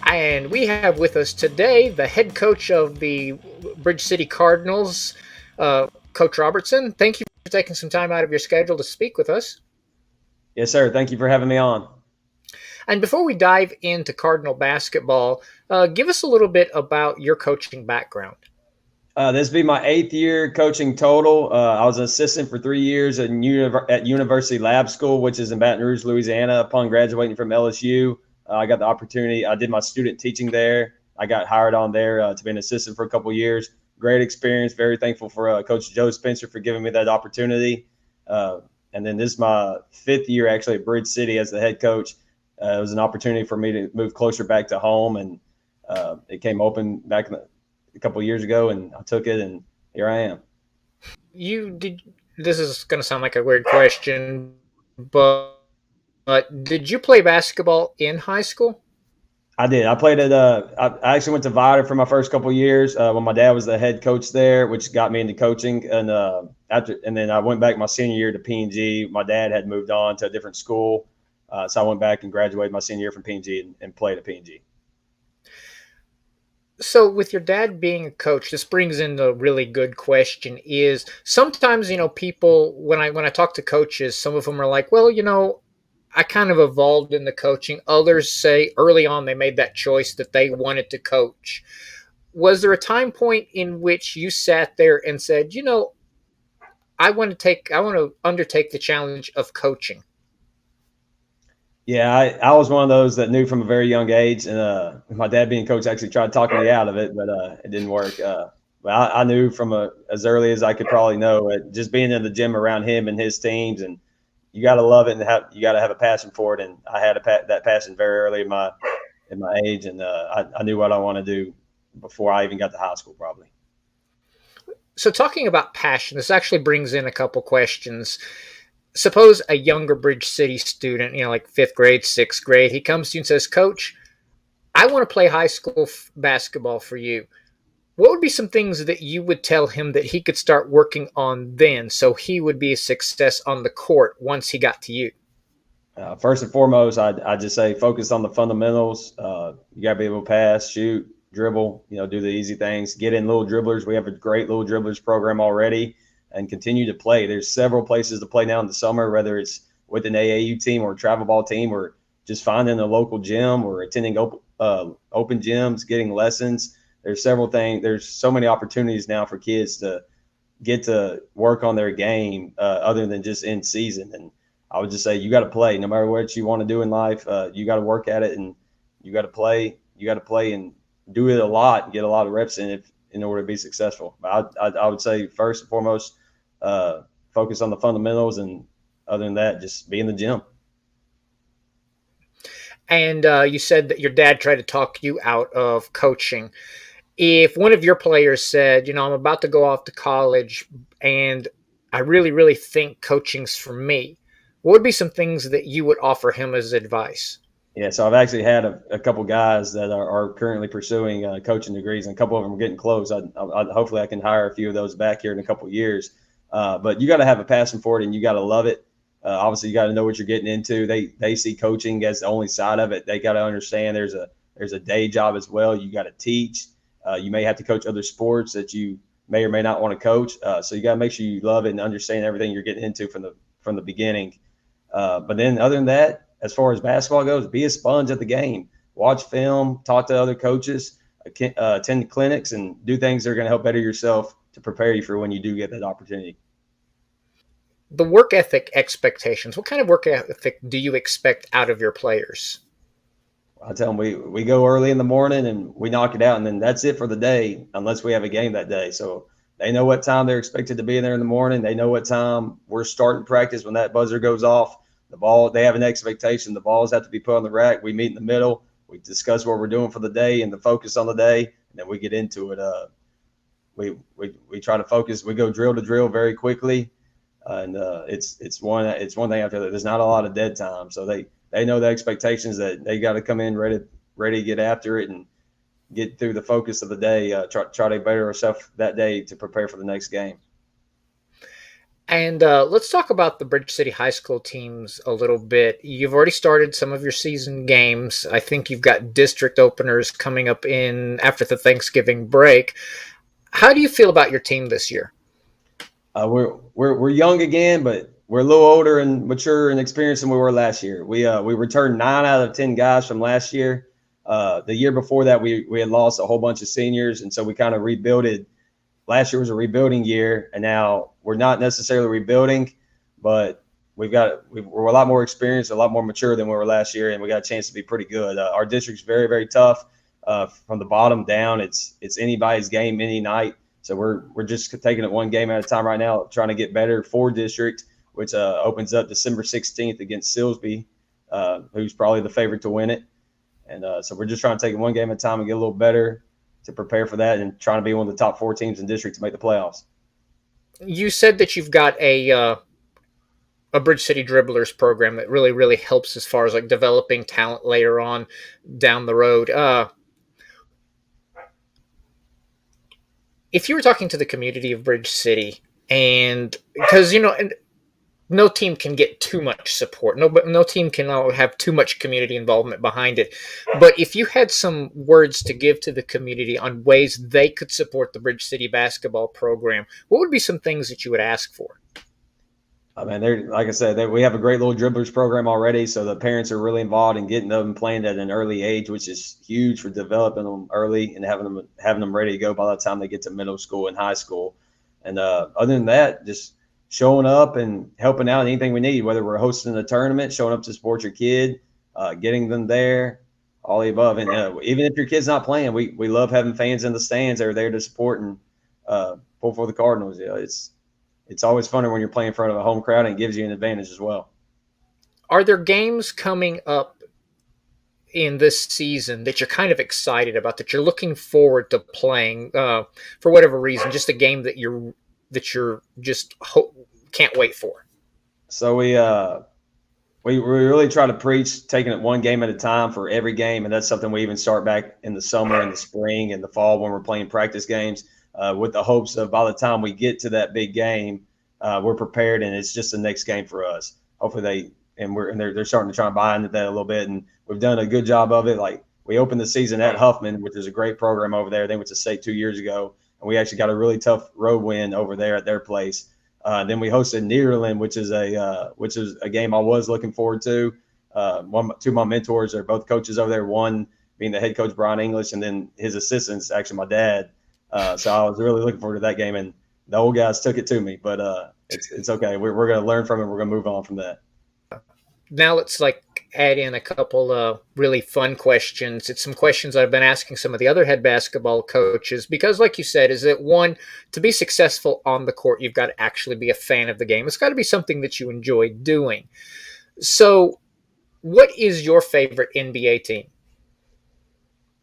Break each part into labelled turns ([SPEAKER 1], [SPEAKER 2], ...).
[SPEAKER 1] And we have with us today the head coach of the Bridge City Cardinals, Coach Robertson. Thank you for taking some time out of your schedule to speak with us.
[SPEAKER 2] Yes, sir. Thank you for having me on.
[SPEAKER 1] And before we dive into Cardinal basketball, give us a little bit about your coaching background.
[SPEAKER 2] This will be my 8th year coaching total. I was an assistant for 3 years at University Lab School, which is in Baton Rouge, Louisiana. Upon graduating from LSU, I got the opportunity. I did my student teaching there. I got hired on there to be an assistant for a couple of years. Great experience. Very thankful for Coach Joe Spencer for giving me that opportunity. And then this is my 5th year actually at Bridge City as the head coach. It was an opportunity for me to move closer back to home, and it came open back a couple of years ago, and I took it, and here I am.
[SPEAKER 1] You did. This is going to sound like a weird question, but did you play basketball in high school?
[SPEAKER 2] I did. I played at. I actually went to Vida for my first couple of years when my dad was the head coach there, which got me into coaching. And and then I went back my senior year to P&G. My dad had moved on to a different school, so I went back and graduated my senior year from P&G and played at P&G.
[SPEAKER 1] So with your dad being a coach, this brings in a really good question. Is sometimes people when I talk to coaches, some of them are like, well, I kind of evolved into coaching. Others say early on they made that choice that they wanted to coach. Was there a time point in which you sat there and said, I want to undertake the challenge of coaching?
[SPEAKER 2] Yeah, I was one of those that knew from a very young age, and my dad being coach actually tried talking me out of it, but it didn't work. But I knew from as early as I could probably know it, just being in the gym around him and his teams, and you got to love it and you got to have a passion for it. And I had that passion very early in my age, and I knew what I want to do before I even got to high school, probably.
[SPEAKER 1] So talking about passion, this actually brings in a couple questions. Suppose a younger Bridge City student, like fifth grade, sixth grade, he comes to you and says, Coach, I want to play high school basketball for you. What would be some things that you would tell him that he could start working on then so he would be a success on the court once he got to you?
[SPEAKER 2] First and foremost, I just say focus on the fundamentals. You got to be able to pass, shoot, dribble, do the easy things, get in little dribblers. We have a great little dribblers program already, and continue to play. There's several places to play now in the summer, whether it's with an AAU team or a travel ball team or just finding a local gym or attending open gyms, getting lessons. There's several things. There's so many opportunities now for kids to get to work on their game other than just in season. And I would just say you got to play no matter what you want to do in life. You got to work at it, and you got to play. You got to play and do it a lot and get a lot of reps in order to be successful. But I would say first and foremost, focus on the fundamentals, and other than that, just be in the gym.
[SPEAKER 1] And you said that your dad tried to talk you out of coaching. If one of your players said, I'm about to go off to college and I really, really think coaching's for me, what would be some things that you would offer him as advice?
[SPEAKER 2] Yeah, so I've actually had a couple guys that are currently pursuing coaching degrees, and a couple of them are getting close. Hopefully I can hire a few of those back here in a couple of years. But you got to have a passion for it, and you got to love it. Obviously, you got to know what you're getting into. They see coaching as the only side of it. They got to understand there's a day job as well. You got to teach. You may have to coach other sports that you may or may not want to coach. So you got to make sure you love it and understand everything you're getting into from the beginning. But then other than that, as far as basketball goes, be a sponge at the game. Watch film, talk to other coaches, attend clinics, and do things that are going to help better yourself to prepare you for when you do get that opportunity.
[SPEAKER 1] The work ethic expectations. What kind of work ethic do you expect out of your players?
[SPEAKER 2] I tell them we go early in the morning and we knock it out, and then that's it for the day, unless we have a game that day. So they know what time they're expected to be in there in the morning. They know what time we're starting practice when that buzzer goes off. They have an expectation. The balls have to be put on the rack. We meet in the middle. We discuss what we're doing for the day and the focus on the day, and then we get into it. We try to focus. We go drill to drill very quickly. and it's one thing after that. There's not a lot of dead time, so they know the expectations that they got to come in ready to get after it and get through the focus of the day. Try to better ourselves that day to prepare for the next game.
[SPEAKER 1] And let's talk about the Bridge City High School teams a little bit. You've already started some of your season games. I think you've got district openers coming up in after the Thanksgiving break. How do you feel about your team this year?
[SPEAKER 2] We're young again, but we're a little older and mature and experienced than we were last year. We returned 9 out of 10 guys from last year. The year before that, we had lost a whole bunch of seniors, and so we kind of rebuilded. Last year was a rebuilding year, and now we're not necessarily rebuilding, but we're a lot more experienced, a lot more mature than we were last year, and we got a chance to be pretty good. Our district's very, very tough from the bottom down. It's anybody's game any night. So we're just taking it one game at a time right now, trying to get better for district, which opens up December 16th against Silsbee, who's probably the favorite to win it. And so we're just trying to take it one game at a time and get a little better to prepare for that and trying to be one of the top 4 teams in district to make the playoffs.
[SPEAKER 1] You said that you've got a Bridge City Dribblers program that really, really helps as far as like developing talent later on down the road. If you were talking to the community of Bridge City, and because no team can get too much support, no team can have too much community involvement behind it, but if you had some words to give to the community on ways they could support the Bridge City basketball program, what would be some things that you would ask for?
[SPEAKER 2] I mean, like I said, we have a great little dribblers program already, so the parents are really involved in getting them playing at an early age, which is huge for developing them early and having them ready to go by the time they get to middle school and high school. And other than that, just showing up and helping out in anything we need, whether we're hosting a tournament, showing up to support your kid, getting them there, all the above. And even if your kid's not playing, we love having fans in the stands that are there to support and pull for the Cardinals. It's always funner when you're playing in front of a home crowd, and it gives you an advantage as well.
[SPEAKER 1] Are there games coming up in this season that you're kind of excited about, that you're looking forward to playing for whatever reason, just a game that you're just can't wait for?
[SPEAKER 2] So we really try to preach taking it one game at a time for every game, and that's something we even start back in the summer and the spring and the fall when we're playing practice games. With the hopes of by the time we get to that big game, we're prepared and it's just the next game for us. Hopefully they're starting to try and buy into that a little bit, and we've done a good job of it. Like we opened the season at Huffman, which is a great program over there. They went to state 2 years ago, and we actually got a really tough road win over there at their place. Then we hosted Nederland, which is a game I was looking forward to. Two of my mentors are both coaches over there. One being the head coach Brian English, and then his assistant's actually my dad. So I was really looking forward to that game, and the old guys took it to me, but it's okay. We're going to learn from it. We're going to move on from that.
[SPEAKER 1] Now let's add in a couple really fun questions. It's some questions I've been asking some of the other head basketball coaches because, like you said, is that one, to be successful on the court, you've got to actually be a fan of the game. It's got to be something that you enjoy doing. So, what is your favorite NBA team?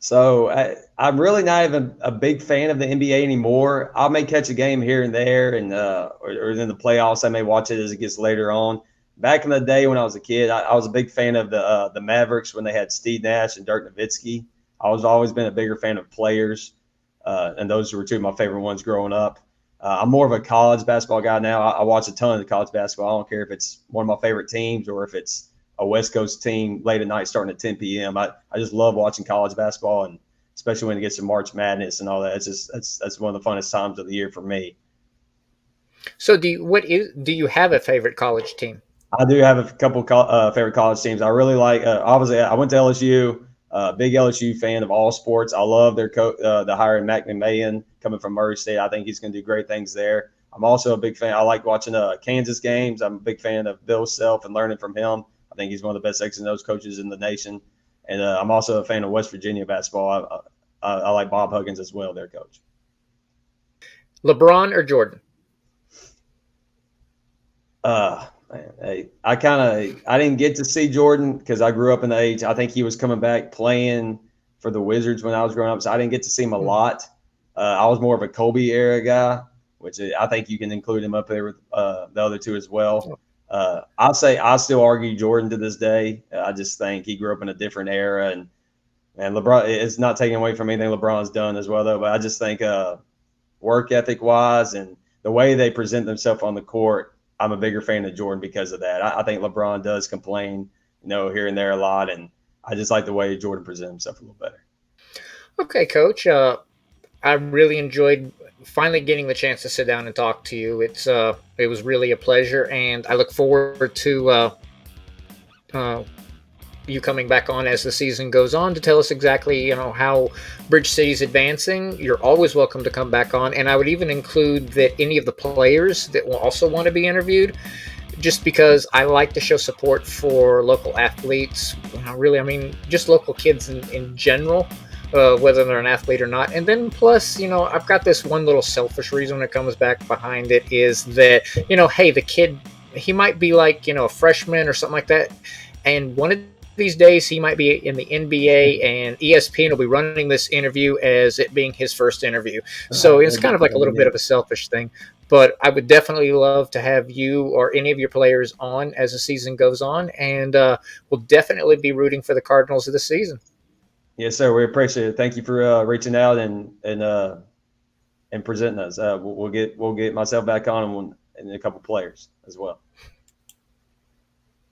[SPEAKER 2] So I'm really not even a big fan of the NBA anymore. I may catch a game here and there, and or in the playoffs, I may watch it as it gets later on. Back in the day when I was a kid, I was a big fan of the Mavericks when they had Steve Nash and Dirk Nowitzki. I was always been a bigger fan of players, and those were two of my favorite ones growing up. I'm more of a college basketball guy now. I watch a ton of the college basketball. I don't care if it's one of my favorite teams or if it's a West Coast team late at night starting at 10 p.m. I just love watching college basketball, and especially when it gets to March Madness and all that. That's one of the funnest times of the year for me.
[SPEAKER 1] So do you have a favorite college team?
[SPEAKER 2] I do have a couple favorite college teams. I really like. Obviously, I went to LSU. Big LSU fan of all sports. I love their the hiring Mac McMahon coming from Murray State. I think he's going to do great things there. I'm also a big fan. I like watching Kansas games. I'm a big fan of Bill Self and learning from him. I think he's one of the best X and O's coaches in the nation. And I'm also a fan of West Virginia basketball. I like Bob Huggins as well, their coach.
[SPEAKER 1] LeBron or Jordan?
[SPEAKER 2] Man, I didn't get to see Jordan because I grew up in the age. I think he was coming back playing for the Wizards when I was growing up, so I didn't get to see him a lot. I was more of a Kobe era guy which I think you can include him up there with the other two as well. I'll say I still argue Jordan to this day. I just think he grew up in a different era, and LeBron. It's not taking away from anything LeBron's done as well, though. But I just think work ethic wise and the way they present themselves on the court, I'm a bigger fan of Jordan because of that. I think LeBron does complain, here and there a lot, and I just like the way Jordan presents himself a little better.
[SPEAKER 1] Okay, Coach. I really enjoyed finally getting the chance to sit down and talk to you. It was really a pleasure, and I look forward to uh, you coming back on as the season goes on to tell us exactly how Bridge City's advancing. You're always welcome to come back on, and I would even include that any of the players that will also want to be interviewed, just because I like to show support for local athletes. Really, I mean, just local kids in general. Whether they're an athlete or not. And then plus, I've got this one little selfish reason when it comes back behind it is that, hey, the kid, he might be like, a freshman or something like that. And one of these days he might be in the NBA and ESPN will be running this interview as it being his first interview. So it's kind of like a little bit of a selfish thing. But I would definitely love to have you or any of your players on as the season goes on. And we'll definitely be rooting for the Cardinals this season.
[SPEAKER 2] Yes, sir. We appreciate it. Thank you for reaching out and presenting us. We'll get myself back on and a couple players as well.